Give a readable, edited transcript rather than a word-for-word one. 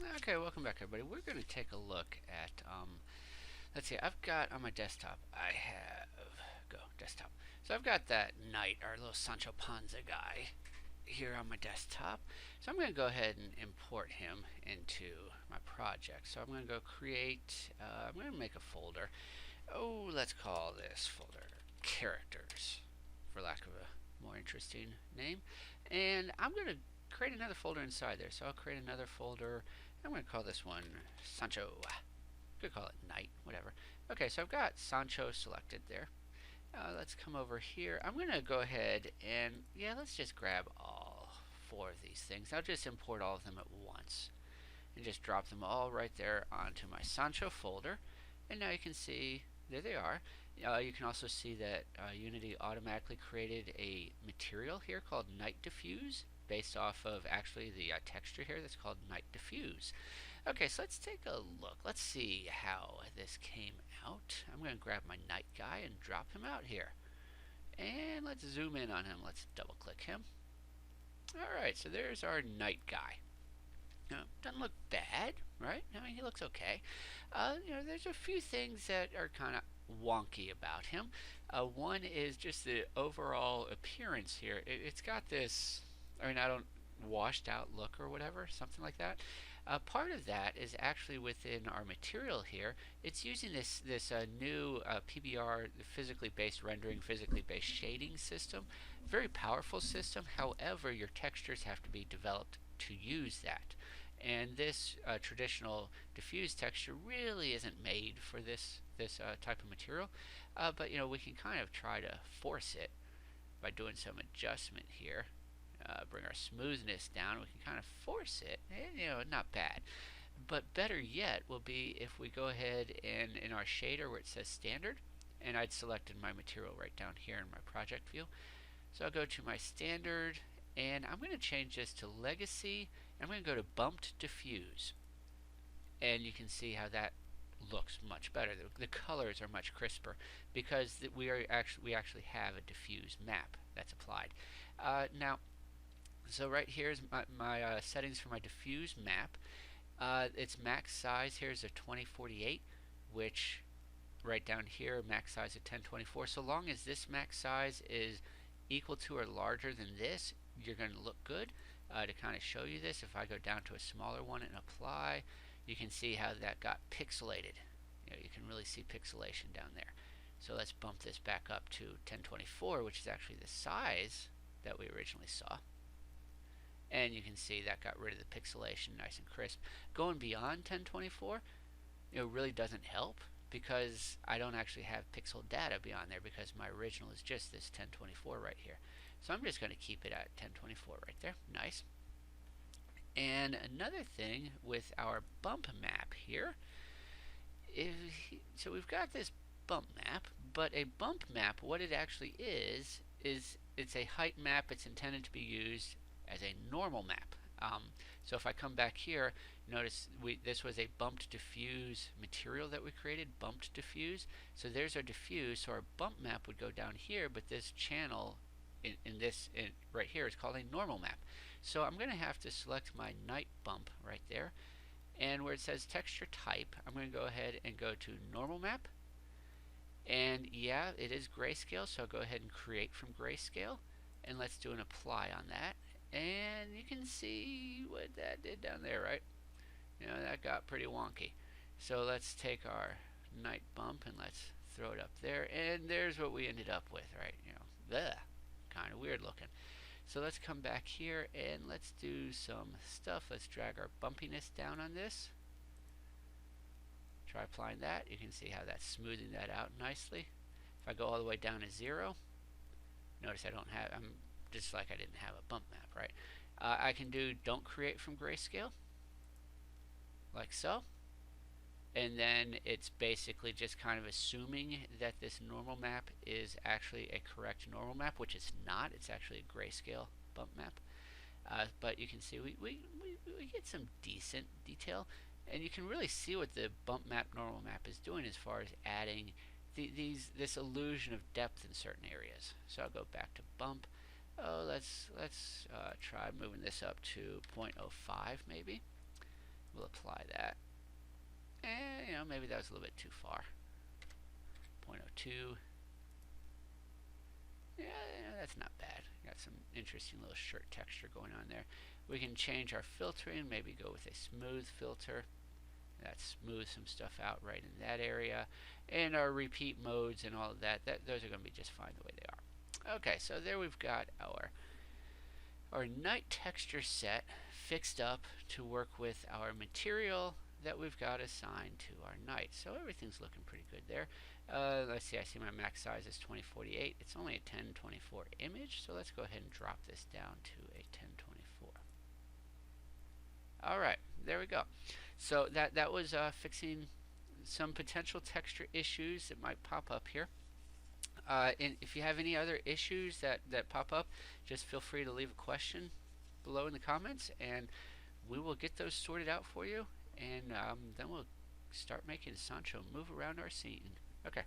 Okay, welcome back everybody. We're going to take a look at, let's see, I've got on my desktop, I have, go, desktop. So I've got that knight, our little Sancho Panza guy here on my desktop. So I'm going to go ahead and import him into my project. So I'm going to go create, I'm going to make a folder. Oh, let's call this folder characters, for lack of a more interesting name. And I'm going to create another folder inside there. So I'll create another folder. I'm going to call this one Sancho. Could call it Knight, whatever. Okay, so I've got Sancho selected there. Let's come over here. I'm going to go ahead and, yeah, let's just grab all four of these things. I'll just import all of them at once and just drop them all right there onto my Sancho folder. And now you can see, there they are. You can also see that Unity automatically created a material here called Night Diffuse based off of actually the texture here that's called Night Diffuse. Okay, so let's take a look. Let's see how this came out. I'm going to grab my Night guy and drop him out here. And let's zoom in on him. Let's double click him. Alright, so there's our Night guy. Doesn't look bad, right? I mean, he looks okay. There's a few things that are kind of wonky about him. One is just the overall appearance here. It's got this, I mean, I don't washed out look or whatever, something like that. Part of that is actually within our material here. It's using this new PBR, physically based rendering, physically based shading system. Very powerful system. However, your textures have to be developed to use that. And this traditional diffuse texture really isn't made for this type of material. But we can kind of try to force it by doing some adjustment here. Bring our smoothness down. We can kind of force it. And, not bad. But better yet will be if we go ahead and in our shader where it says standard, and I'd selected my material right down here in my project view. So I'll go to my standard, and I'm going to change this to legacy. I'm going to go to bumped diffuse, and you can see how that looks much better. The colors are much crisper because we actually have a diffuse map that's applied. Now, so right here is my settings for my diffuse map. Its max size here is a 2048, which right down here max size of 1024. So long as this max size is equal to or larger than this, you're going to look good. To kind of show you this, if I go down to a smaller one and apply, you can see how that got pixelated. You can really see pixelation down there. So let's bump this back up to 1024, which is actually the size that we originally saw. And you can see that got rid of the pixelation nice and crisp. Going beyond 1024, really doesn't help because I don't actually have pixel data beyond there because my original is just this 1024 right here. So I'm just going to keep it at 1024 right there. Nice. And another thing with our bump map here is, so we've got this bump map, but a bump map, what it actually is it's a height map. It's intended to be used as a normal map. So if I come back here, notice this was a bumped diffuse material that we created, bumped diffuse. So there's our diffuse. So our bump map would go down here, but this channel right here is called a normal map. So I'm going to have to select my night bump right there, and where it says texture type, I'm going to go ahead and go to normal map. And yeah, it is grayscale, so I'll go ahead and create from grayscale, and let's do an apply on that. And you can see what that did down there, right? That got pretty wonky. So let's take our night bump and let's throw it up there, and there's what we ended up with, right? Kind of weird looking. So let's come back here and let's do some stuff. Let's drag our bumpiness down on this. Try applying that. You can see how that's smoothing that out nicely. If I go all the way down to 0, notice I'm just like I didn't have a bump map, right? I can do don't create from grayscale, like so. And then it's basically just kind of assuming that this normal map is actually a correct normal map, which it's not. It's actually a grayscale bump map. But you can see we get some decent detail, and you can really see what the bump map normal map is doing as far as adding this illusion of depth in certain areas. So I'll go back to bump. Oh, let's try moving this up to 0.05 maybe. We'll apply that. And, you know, maybe that was a little bit too far. 0.02. Yeah, that's not bad. Got some interesting little shirt texture going on there. We can change our filtering, maybe go with a smooth filter. That smooths some stuff out right in that area. And our repeat modes and all of that, those are going to be just fine the way they are. Okay, so there we've got our night texture set fixed up to work with our material that we've got assigned to our night. So everything's looking pretty good there. Let's see, I see my max size is 2048. It's only a 1024 image, so let's go ahead and drop this down to a 1024. Alright, there we go. So that was fixing some potential texture issues that might pop up here. And if you have any other issues that pop up, just feel free to leave a question below in the comments, and we will get those sorted out for you, and then we'll start making Sancho move around our scene. Okay.